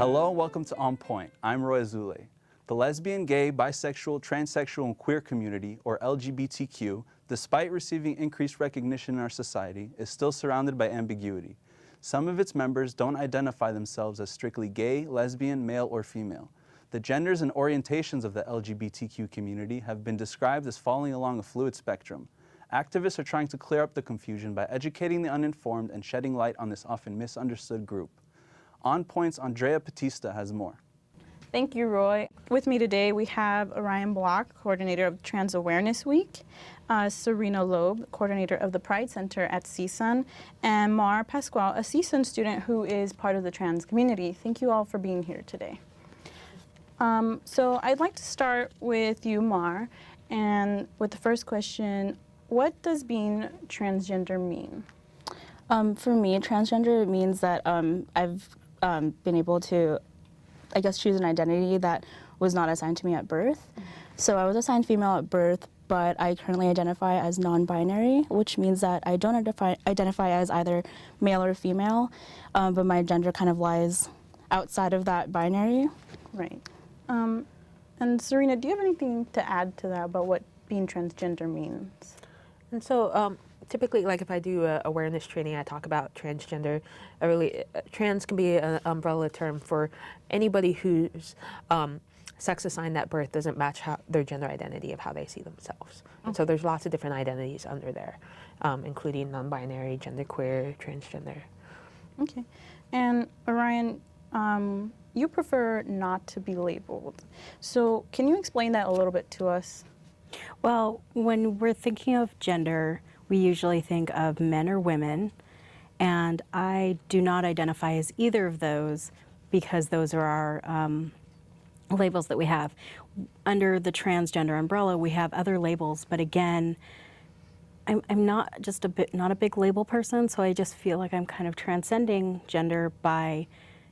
Hello and welcome to On Point. I'm Roy Azoulay. The lesbian, gay, bisexual, transsexual, and queer community, or LGBTQ, despite receiving increased recognition in our society, is still surrounded by ambiguity. Some of its members don't identify themselves as strictly gay, lesbian, male, or female. The genders and orientations of the LGBTQ community have been described as falling along a fluid spectrum. Activists are trying to clear up the confusion by educating the uninformed and shedding light on this often misunderstood group. On Point's Bautista has more. Thank you, Roy. With me today, we have Orion, coordinator of Trans Awareness Week, Sarina Loeb, coordinator of the Pride Center at CSUN, and Pasqual, a CSUN student who is part of the trans community. Thank you all for being here today. So I'd like to start with you, Mar, and with the first question, what does being transgender mean? For me, transgender means that I've been able to, I guess, choose an identity that was not assigned to me at birth. So I was assigned female at birth, but I currently identify as non-binary, which means that I don't identify as either male or female, but my gender kind of lies outside of that binary. Right. And Sarina, do you have anything to add to that about what being transgender means? And so typically, like if I do awareness training, I talk about transgender. Trans can be an umbrella term for anybody whose sex assigned at birth doesn't match their gender identity of how they see themselves. Okay. And so there's lots of different identities under there, including non-binary, genderqueer, transgender. Okay. And Orion, you prefer not to be labeled. So can you explain that a little bit to us? Well, when we're thinking of gender, we usually think of men or women, and I do not identify as either of those because those are our labels that we have. Under the transgender umbrella, we have other labels, but again, I'm not just not a big label person, so I just feel like I'm kind of transcending gender by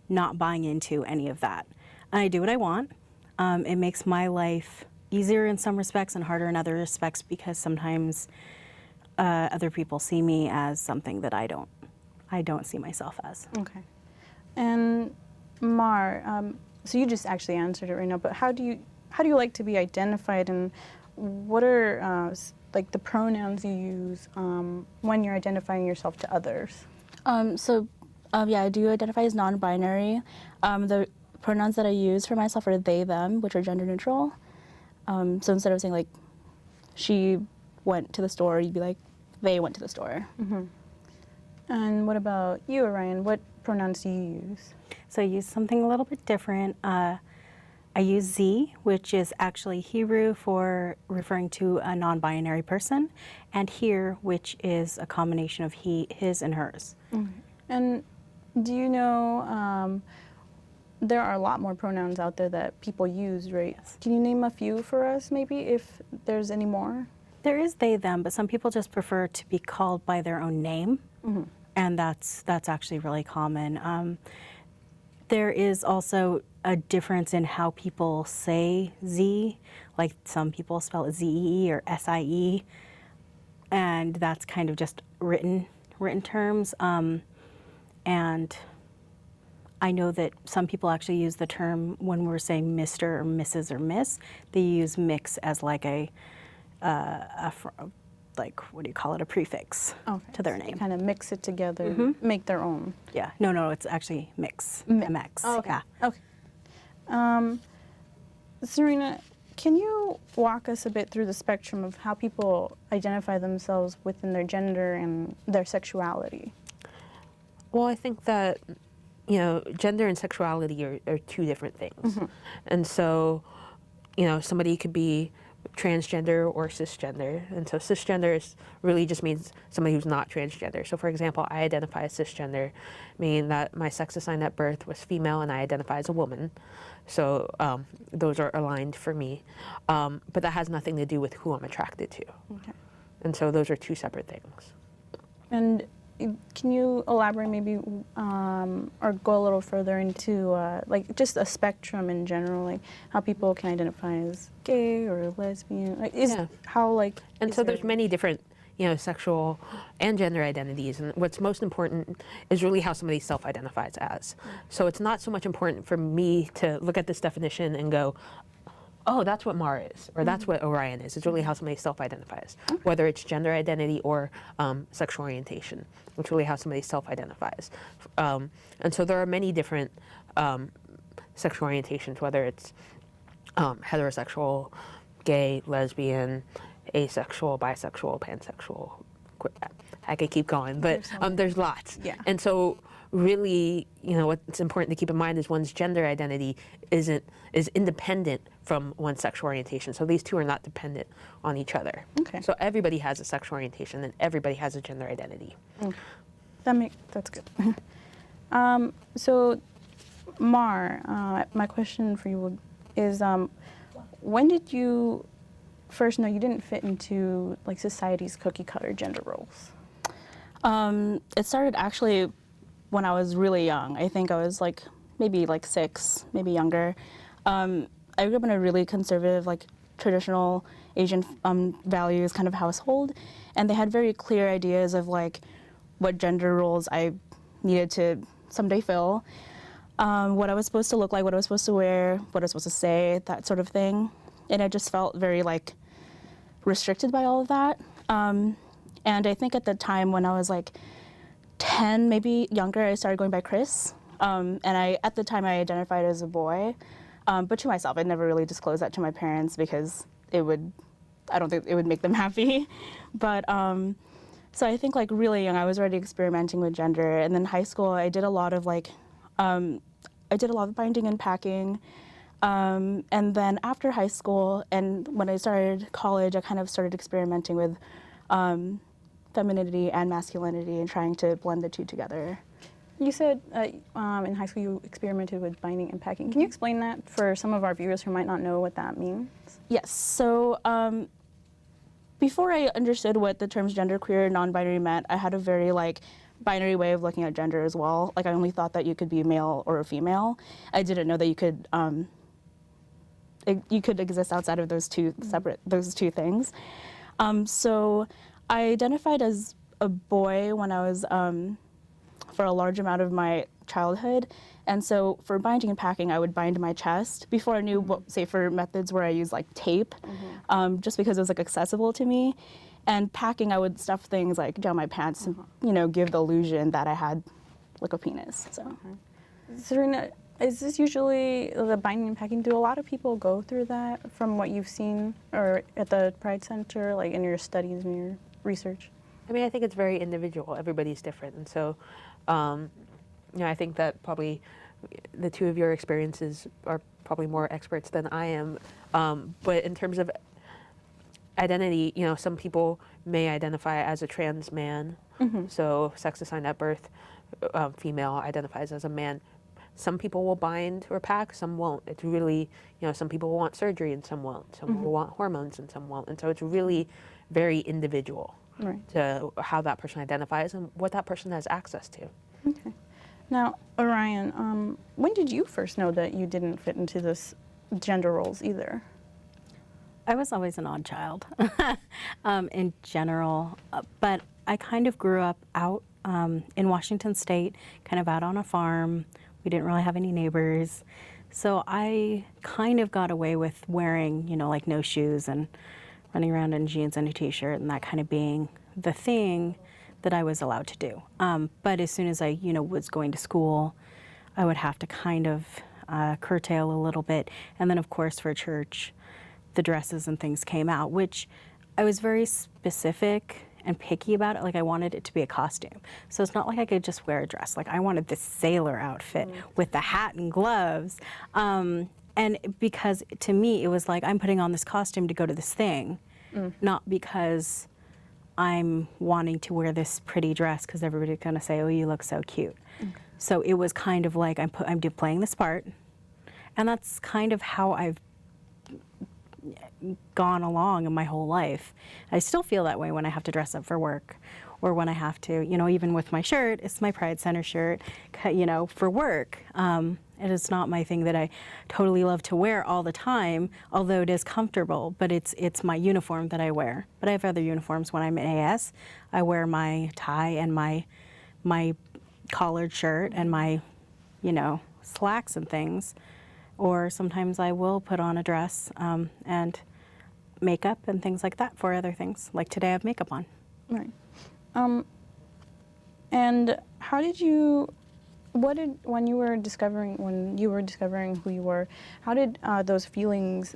not buying into any of that. And I do what I want. It makes my life easier in some respects and harder in other respects because sometimes other people see me as something that I don't see myself as. Okay. And Mar, so you just actually answered it right now, but how do you like to be identified, and what are like the pronouns you use when you're identifying yourself to others? Yeah, I do identify as non-binary. The pronouns that I use for myself are they, them, which are gender neutral. So instead of saying like, she went to the store, you'd be like, they went to the store. Mm-hmm. And what about you, Orion? What pronouns do you use? So I use something a little bit different. I use Z, which is actually Hebrew for referring to a non-binary person, and here, which is a combination of he, his, and hers. Mm-hmm. And do you know, there are a lot more pronouns out there that people use, right? Yes. Can you name a few for us, maybe, if there's any more? There is they, them, but some people just prefer to be called by their own name, mm-hmm. and that's actually really common. There is also a difference in how people say Z, like some people spell it Z-E-E or S-I-E, and that's kind of just written terms. And I know that some people actually use the term when we're saying Mr. or Mrs. or Miss, they use mix as like like, what do you call it, a prefix to their name. Kind of mix it together, mm-hmm. make their own. Yeah, no, it's actually mix, MX. Oh, okay. Yeah. Okay. Sarina, can you walk us a bit through the spectrum of how people identify themselves within their gender and their sexuality? Well, I think that, gender and sexuality are two different things. Mm-hmm. And so, somebody could be transgender or cisgender. And so cisgender really just means somebody who's not transgender. So for example, I identify as cisgender, meaning that my sex assigned at birth was female and I identify as a woman. So those are aligned for me. But that has nothing to do with who I'm attracted to. Okay. And so those are two separate things. And can you elaborate maybe or go a little further into like just a spectrum in general, like how people can identify as gay or lesbian? Like, how like? And so there's many different sexual and gender identities. And what's most important is really how somebody self-identifies as. So it's not so much important for me to look at this definition and go, oh, that's what Mara is, or that's what Orion is. It's really how somebody self-identifies, whether it's gender identity or sexual orientation. It's really how somebody self-identifies. And so there are many different sexual orientations, whether it's heterosexual, gay, lesbian, asexual, bisexual, pansexual. I could keep going, but there's lots. Yeah. And so really, what's important to keep in mind is one's gender identity is independent from one's sexual orientation. So these two are not dependent on each other. Okay. So everybody has a sexual orientation and everybody has a gender identity. That's good. So, Mar, my question for you is, when did you first know you didn't fit into like society's cookie cutter gender roles? It started actually when I was really young. I think I was maybe 6, maybe younger. I grew up in a really conservative, traditional Asian values kind of household, and they had very clear ideas of what gender roles I needed to someday fill, what I was supposed to look like, what I was supposed to wear, what I was supposed to say, that sort of thing. And I just felt very restricted by all of that. And I think at the time when I was 10, maybe younger, I started going by Chris. And at the time I identified as a boy, but to myself, I'd never really disclosed that to my parents because I don't think it would make them happy. But so I think really young, I was already experimenting with gender. And then high school, I did a lot of binding and packing. And then after high school, and when I started college, I kind of started experimenting with femininity and masculinity and trying to blend the two together. You said in high school you experimented with binding and packing. Can you explain that for some of our viewers who might not know what that means? Yes. So before I understood what the terms genderqueer, non-binary meant, I had a very binary way of looking at gender as well. I only thought that you could be a male or a female. I didn't know that you could exist outside of those two things. So I identified as a boy when I was for a large amount of my childhood. And so for binding and packing, I would bind my chest before I knew what safer methods where I used tape, just because it was accessible to me. And packing, I would stuff things down my pants and give the illusion that I had a penis. So, Sarina, is this usually the binding and packing? Do a lot of people go through that from what you've seen or at the Pride Center, in your studies and your research? I mean, I think it's very individual. Everybody's different. And so, I think that probably the two of your experiences are probably more experts than I am. But in terms of identity, some people may identify as a trans man. So sex assigned at birth, female identifies as a man. Some people will bind or pack, some won't. It's really, some people will want surgery and some won't. Some will want hormones and some won't. And so it's really very individual to how that person identifies and what that person has access to. Okay. Now, Orion, when did you first know that you didn't fit into this gender roles either? I was always an odd child in general, but I kind of grew up out in Washington State, kind of out on a farm. We didn't really have any neighbors. So I kind of got away with wearing, no shoes and running around in jeans and a t-shirt and that kind of being the thing that I was allowed to do. But as soon as I, was going to school, I would have to kind of curtail a little bit. And then, of course, for church, the dresses and things came out, which I was very specific and picky about it. I wanted it to be a costume. So it's not like I could just wear a dress. I wanted this sailor outfit with the hat and gloves. And because to me, it was I'm putting on this costume to go to this thing, not because I'm wanting to wear this pretty dress because everybody's going to say, oh, you look so cute. So it was kind of I'm playing this part. And that's kind of how I've gone along in my whole life. I still feel that way when I have to dress up for work or when I have to, even with my shirt, it's my Pride Center shirt, for work. It is not my thing that I totally love to wear all the time, although it is comfortable, but it's my uniform that I wear. But I have other uniforms when I'm in AS. I wear my tie and my collared shirt and my, slacks and things. Or sometimes I will put on a dress and makeup and things like that for other things. Like today I have makeup on. Right. And how did you, when you were discovering who you were, how did those feelings,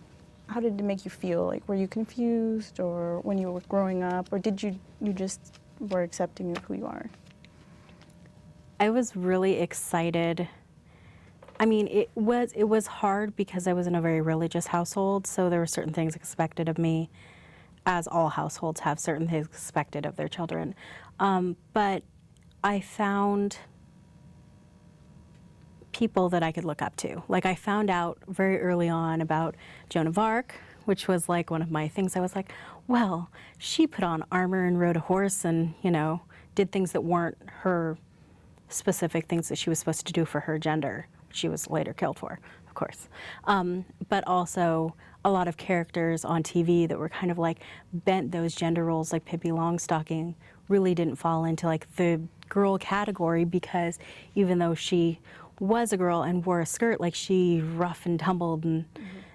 how did it make you feel? Like, were you confused, or when you were growing up, or did you just were accepting of who you are? I was really excited. I mean, it was hard because I was in a very religious household, so there were certain things expected of me, as all households have certain things expected of their children. But I found people that I could look up to. Like, I found out very early on about Joan of Arc, which was like one of my things. I was like, well, she put on armor and rode a horse and, did things that weren't her specific things that she was supposed to do for her gender. She was later killed for, of course. But also a lot of characters on TV that were kind of like bent those gender roles, like Pippi Longstocking, really didn't fall into like the girl category, because even though she was a girl and wore a skirt, like she rough and tumbled, and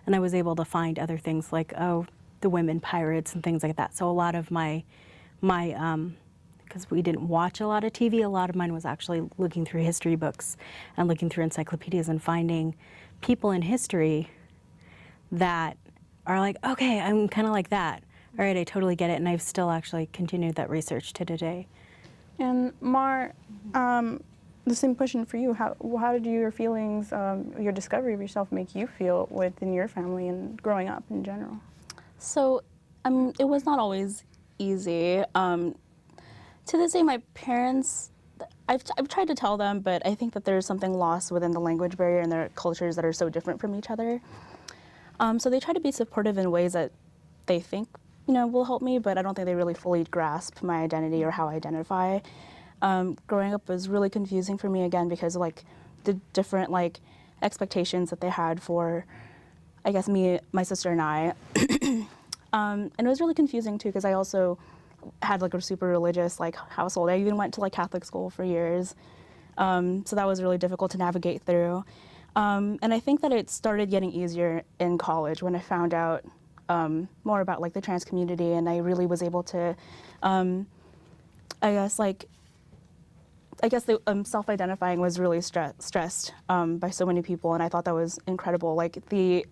I was able to find other things like, the women pirates and things like that. So a lot of my because we didn't watch a lot of TV, a lot of mine was actually looking through history books and looking through encyclopedias and finding people in history that are like, okay, I'm kind of like that. All right, I totally get it. And I've still actually continued that research to today. And Mar, the same question for you. How did your feelings, your discovery of yourself make you feel within your family and growing up in general? So, it was not always easy. To this day, my parents, I've tried to tell them, but I think that there's something lost within the language barrier and their cultures that are so different from each other. So they try to be supportive in ways that they think, will help me, but I don't think they really fully grasp my identity or how I identify. Growing up was really confusing for me, again, because of like the different like expectations that they had for, I guess, me, my sister, and I. And it was really confusing too, because I also had like a super religious like household. I even went to like Catholic school for years. So that was really difficult to navigate through. And I think that it started getting easier in college when I found out more about like the trans community, and I really was able to, I guess the self-identifying was really stressed by so many people, and I thought that was incredible. Like the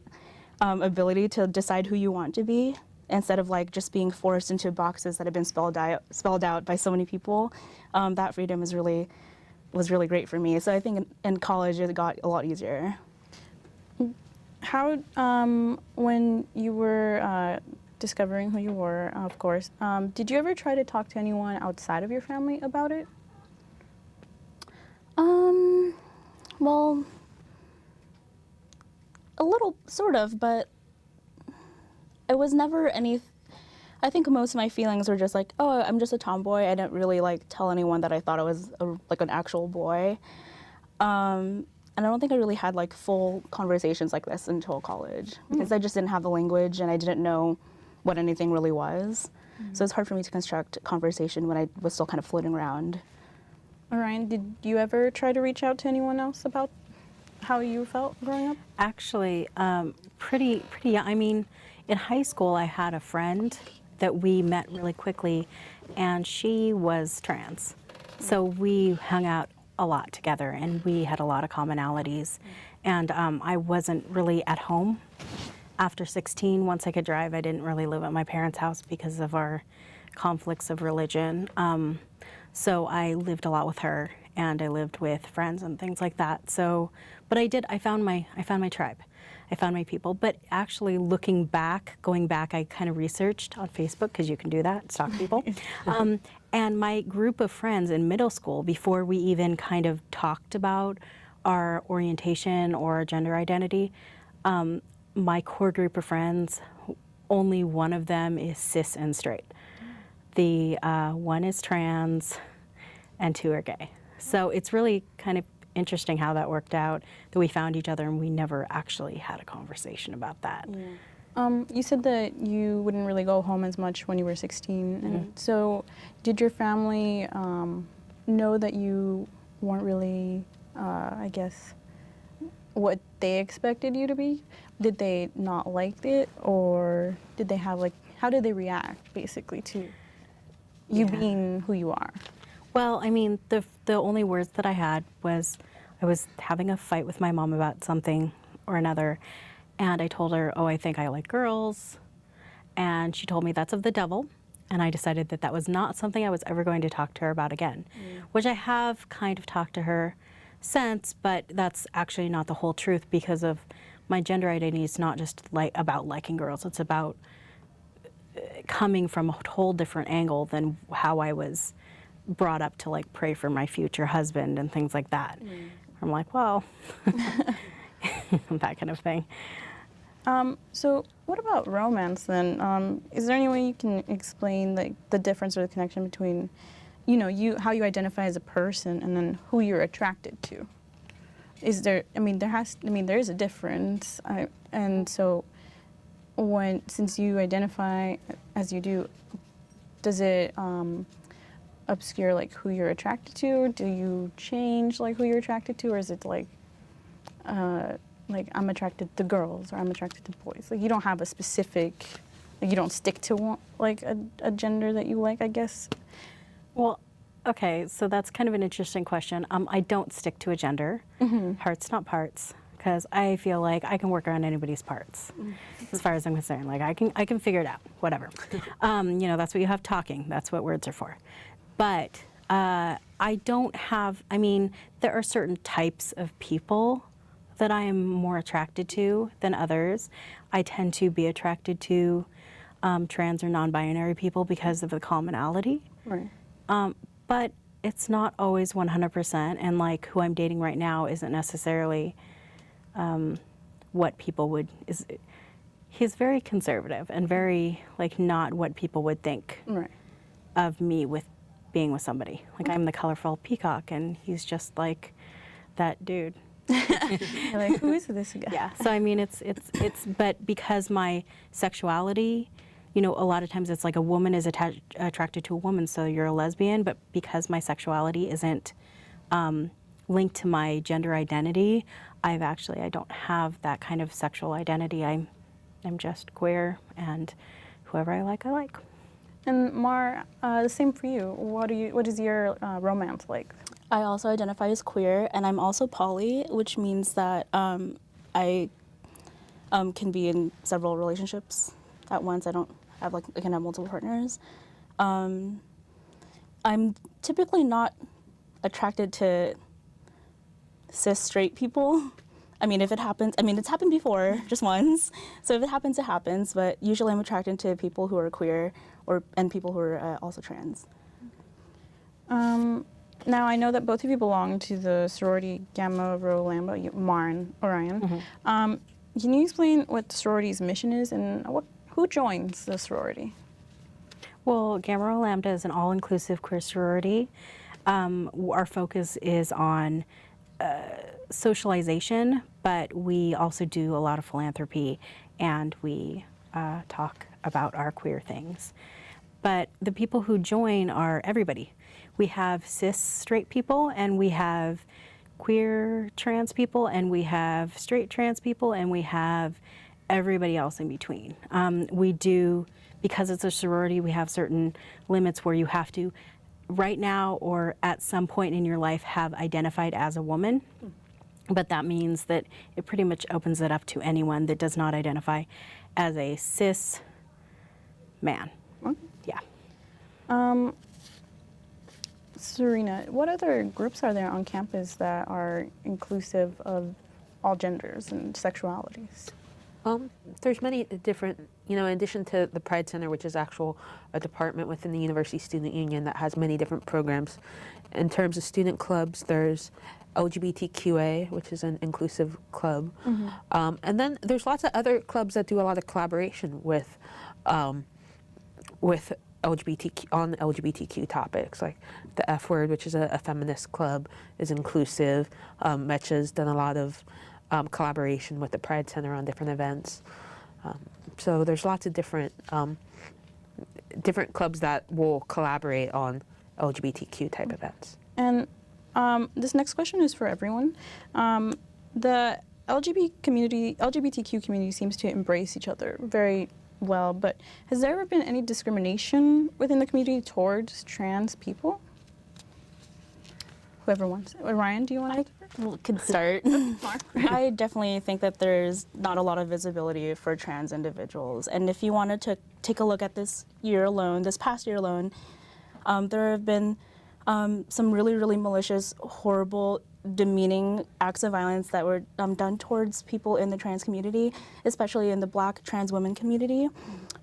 ability to decide who you want to be, instead of like just being forced into boxes that have been spelled out by so many people. That freedom was really great for me. So I think in college it got a lot easier. How, when you were discovering who you were, of course, did you ever try to talk to anyone outside of your family about it? Well, a little, sort of, but it was never any. I think most of my feelings were just like, oh, I'm just a tomboy. I didn't really like tell anyone that I thought I was like an actual boy. And I don't think I really had like full conversations like this until college, because I just didn't have the language and I didn't know what anything really was. So it's hard for me to construct conversation when I was still kind of floating around. Orion, did you ever try to reach out to anyone else about how you felt growing up? Actually, pretty young. I mean, in high school, I had a friend that we met really quickly, and she was trans. So we hung out a lot together, and we had a lot of commonalities. And I wasn't really at home after 16. Once I could drive, I didn't really live at my parents' house because of our conflicts of religion. So I lived a lot with her, and I lived with friends and things like that. So, but I found my tribe. I found my people. But actually going back, I kind of researched on Facebook, because you can do that, stalk people. And my group of friends in middle school, before we even kind of talked about our orientation or our gender identity, my core group of friends, only one of them is cis and straight. The one is trans and two are gay. So it's really kind of interesting how that worked out, that we found each other and we never actually had a conversation about that. You said that you wouldn't really go home as much when you were 16. And so did your family know that you weren't really, I guess, what they expected you to be? Did they not like it, or did they have, like, how did they react basically to you being who you are? Well, I mean, the only words that I had was I was having a fight with my mom about something or another, and I told her, oh, I think I like girls, and she told me that's of the devil, and I decided that that was not something I was ever going to talk to her about again, which I have kind of talked to her since, but that's actually not the whole truth, because of my gender identity is not just about liking girls. It's about coming from a whole different angle than how I was brought up to, like, pray for my future husband and things like that. I'm like, well, that kind of thing. So what about romance then? Is there any way you can explain, like, the difference or the connection between, you know, how you identify as a person and then who you're attracted to? Is there, there is a difference. And so since you identify as you do, does it obscure, like, who you're attracted to? Or do you change, like, who you're attracted to? Or is it like I'm attracted to girls or I'm attracted to boys? Like, you don't have a specific, like, you don't stick to one, like a gender that you like, I guess. Well, okay, so that's kind of an interesting question. I don't stick to a gender, hearts not parts, because I feel like I can work around anybody's parts, as far as I'm concerned. Like, I can figure it out, whatever. You know, that's what you have talking. That's what words are for. But I don't have, I mean, there are certain types of people that I am more attracted to than others. I tend to be attracted to trans or non-binary people because of the commonality. Right. But it's not always 100%, and, like, who I'm dating right now isn't necessarily what people would, he's very conservative and very, like, not what people would think of me with being with somebody. Like, I'm the colorful peacock, and he's just like that dude. You're like, who is this guy? Yeah, so I mean, it's but because my sexuality, you know, a lot of times it's like a woman is attracted to a woman, so you're a lesbian, but because my sexuality isn't linked to my gender identity, I don't have that kind of sexual identity. I'm just queer, and whoever I like, I like. And Mar, the same for you. What is your romance like? I also identify as queer, and I'm also poly, which means that I can be in several relationships at once. I don't have, like, I can have multiple partners. I'm typically not attracted to cis straight people. I mean, if it happens, I mean, it's happened before, just once. So if it happens, it happens. But usually I'm attracted to people who are queer and people who are also trans. Now, I know that both of you belong to the sorority Gamma Rho Lambda, Mar and Orion. Can you explain what the sorority's mission is and who joins the sorority? Well, Gamma Rho Lambda is an all-inclusive queer sorority. Our focus is on socialization, but we also do a lot of philanthropy, and we talk about our queer things. But the people who join are everybody. We have cis straight people, and we have queer trans people, and we have straight trans people, and we have everybody else in between. We do, because it's a sorority, we have certain limits where you have to, right now or at some point in your life, have identified as a woman. But that means that it pretty much opens it up to anyone that does not identify as a cis man. Yeah. Sarina, what other groups are there on campus that are inclusive of all genders and sexualities? There's many different, in addition to the Pride Center, which is a department within the University Student Union that has many different programs. In terms of student clubs, there's LGBTQA, which is an inclusive club. And then there's lots of other clubs that do a lot of collaboration with LGBTQ topics, like the F Word, which is a feminist club, is inclusive. Mecha's done a lot of collaboration with the Pride Center on different events. So there's lots of different clubs that will collaborate on LGBTQ type events. And this next question is for everyone. The LGBTQ community seems to embrace each other very well, but has there ever been any discrimination within the community towards trans people? Whoever wants. Orion, do you want to? Could start. I definitely think that there's not a lot of visibility for trans individuals. And if you wanted to take a look at this past year alone, there have been some really, really malicious, horrible, demeaning acts of violence that were done towards people in the trans community, especially in the Black trans women community.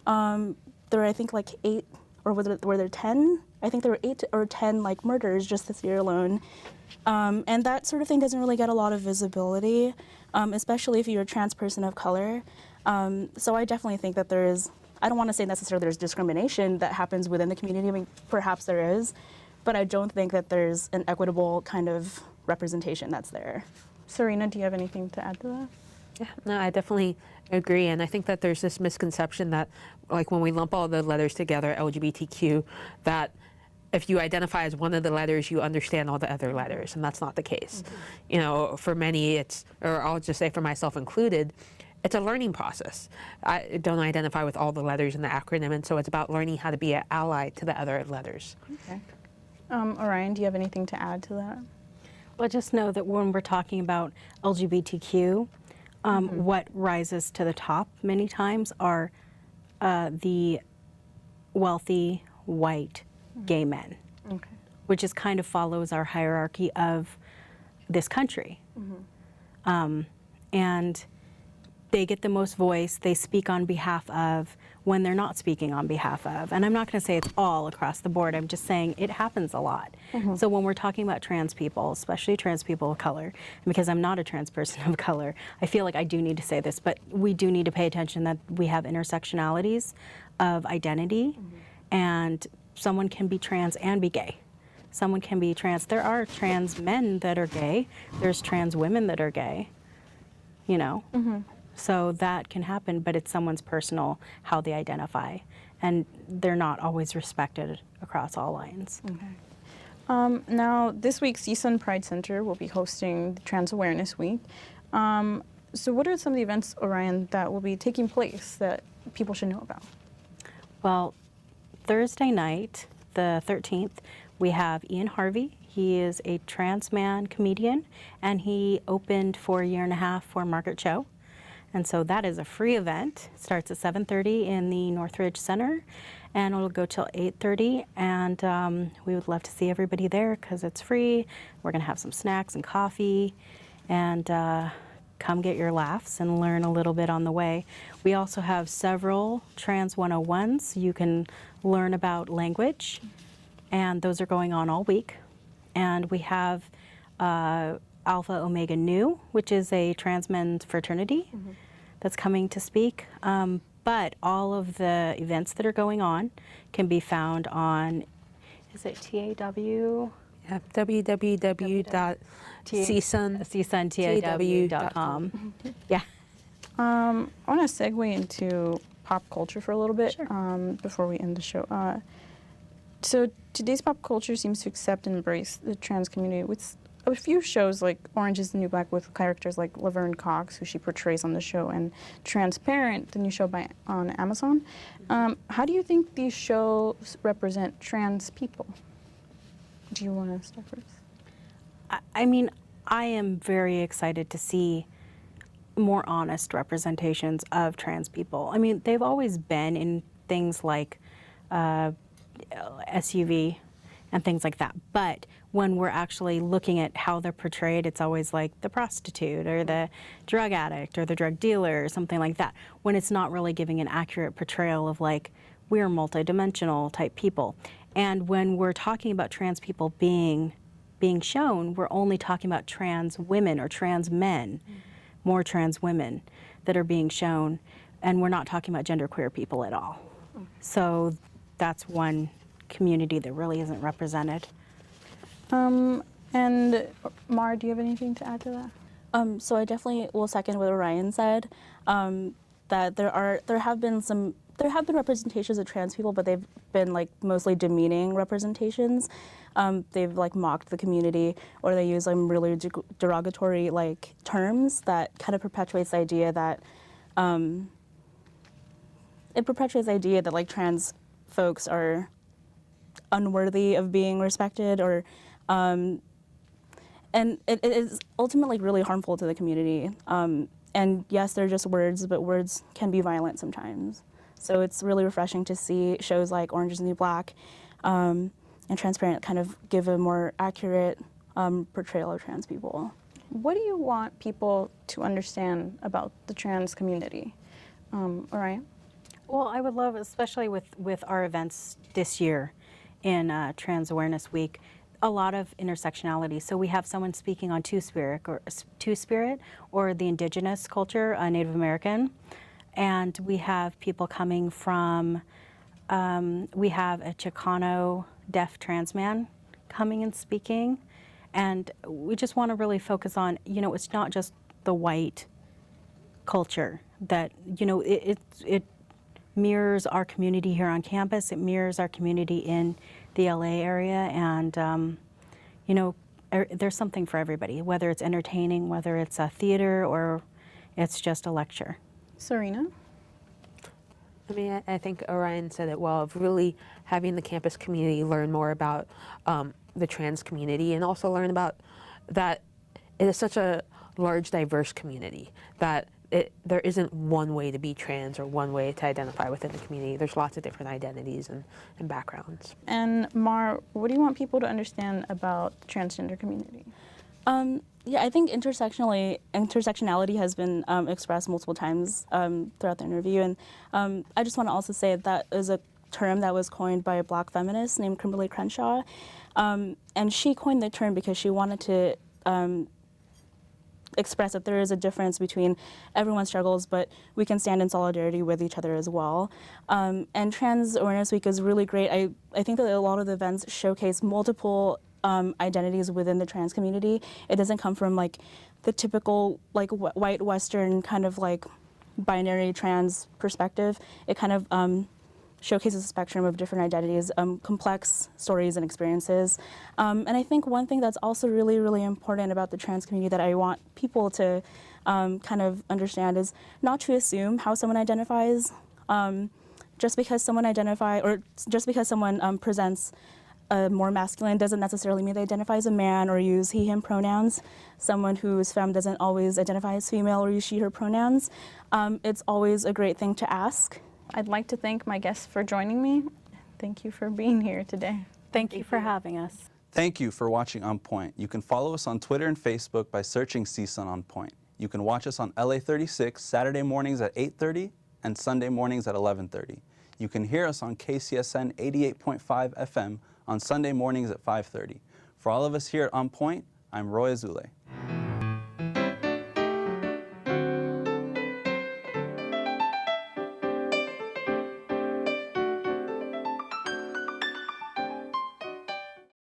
There were, I think, like 8, or were there 10? I think there were 8 or 10 like murders just this year alone. And that sort of thing doesn't really get a lot of visibility, especially if you're a trans person of color. So I definitely think that there is, I don't want to say necessarily there's discrimination that happens within the community. I mean, perhaps there is, but I don't think that there's an equitable kind of representation that's there. Sarina, do you have anything to add to that? Yeah, no, I definitely agree, and I think that there's this misconception that, like, when we lump all the letters together, LGBTQ, that if you identify as one of the letters, you understand all the other letters, and that's not the case. Mm-hmm. You know, for many, it's, or I'll just say for myself included, it's a learning process. I don't identify with all the letters in the acronym, and so it's about learning how to be an ally to the other letters. Okay. Orion, do you have anything to add to that? Well, just know that when we're talking about LGBTQ, what rises to the top many times are the wealthy, white, gay men, which is kind of follows our hierarchy of this country. And they get the most voice, they speak on behalf of when they're not speaking on behalf of. And I'm not going to say it's all across the board, I'm just saying it happens a lot. So when we're talking about trans people, especially trans people of color, and because I'm not a trans person of color, I feel like I do need to say this, but we do need to pay attention that we have intersectionalities of identity, and someone can be trans and be gay. Someone can be trans. There are trans men that are gay. There's trans women that are gay, you know? So that can happen, but it's someone's personal, how they identify. And they're not always respected across all lines. Now, this week, CSUN Pride Center will be hosting the Trans Awareness Week. So what are some of the events, Orion, that will be taking place that people should know about? Well, Thursday night, the 13th, we have Ian Harvey. He is a trans man comedian, and he opened for a year and a half for Margaret Cho. And so that is a free event. It starts at 7:30 in the Northridge Center, and it'll go till 8:30. And we would love to see everybody there because it's free. We're gonna have some snacks and coffee, and come get your laughs and learn a little bit on the way. We also have several Trans 101s. You can learn about language, and those are going on all week. And we have Alpha Omega Nu, which is a trans men's fraternity that's coming to speak. But all of the events that are going on can be found on, is it TAW? Yeah, www.csuntaw.com. Yeah. I want to segue into pop culture for a little bit Sure. Before we end the show. So today's pop culture seems to accept and embrace the trans community with a few shows like Orange is the New Black with characters like Laverne Cox, who she portrays on the show, and Transparent, the new show on Amazon. How do you think these shows represent trans people? Do you want to start first? I mean, I am very excited to see more honest representations of trans people. I mean, they've always been in things like SUV and things like that. But when we're actually looking at how they're portrayed, it's always like the prostitute or the drug addict or the drug dealer or something like that, when it's not really giving an accurate portrayal of like, we're multidimensional type people. And when we're talking about trans people being shown, we're only talking about trans women or trans men, more trans women that are being shown, and we're not talking about genderqueer people at all. So that's one community that really isn't represented. And Mar, do you have anything to add to that? So I definitely will second what Orion said, that there have been representations of trans people, but they've been like mostly demeaning representations. They've like mocked the community, or they use really derogatory like terms that kind of perpetuates the idea that like trans folks are unworthy of being respected, or and it is ultimately really harmful to the community. And yes, they're just words, but words can be violent sometimes. So it's really refreshing to see shows like Orange is the New Black and Transparent kind of give a more accurate portrayal of trans people. What do you want people to understand about the trans community? Orion? Well, I would love, especially with our events this year in Trans Awareness Week, a lot of intersectionality. So we have someone speaking on Two-Spirit or the indigenous culture, Native American. And we have people coming from, we have a Chicano deaf trans man coming and speaking. And we just want to really focus on, it's not just the white culture that, it mirrors our community here on campus. It mirrors our community in the LA area, and there's something for everybody, whether it's entertaining, whether it's a theater, or it's just a lecture. Sarina? I mean, I think Orion said it well, of really having the campus community learn more about the trans community, and also learn about that it is such a large, diverse community, that there isn't one way to be trans or one way to identify within the community. There's lots of different identities and backgrounds. And Mar, what do you want people to understand about the transgender community? Yeah, I think intersectionality has been expressed multiple times throughout the interview, and I just want to also say that is a term that was coined by a Black feminist named Kimberly Crenshaw, and she coined the term because she wanted to express that there is a difference between everyone's struggles, but we can stand in solidarity with each other as well. And Trans Awareness Week is really great. I think that a lot of the events showcase multiple identities within the trans community. It doesn't come from like the typical like white Western kind of like binary trans perspective. It kind of showcases a spectrum of different identities, complex stories and experiences. And I think one thing that's also really, really important about the trans community that I want people to kind of understand is not to assume how someone identifies. Just because someone presents more masculine doesn't necessarily mean they identify as a man or use he, him pronouns. Someone who's femme doesn't always identify as female or use she, her pronouns. It's always a great thing to ask. I'd like to thank my guests for joining me. Thank you for being here today. Thank you for having us. Thank you for watching On Point. You can follow us on Twitter and Facebook by searching CSUN On Point. You can watch us on LA 36 Saturday mornings at 8:30 and Sunday mornings at 11:30. You can hear us on KCSN 88.5 FM on Sunday mornings at 5:30. For all of us here at On Point, I'm Roy Azoulay.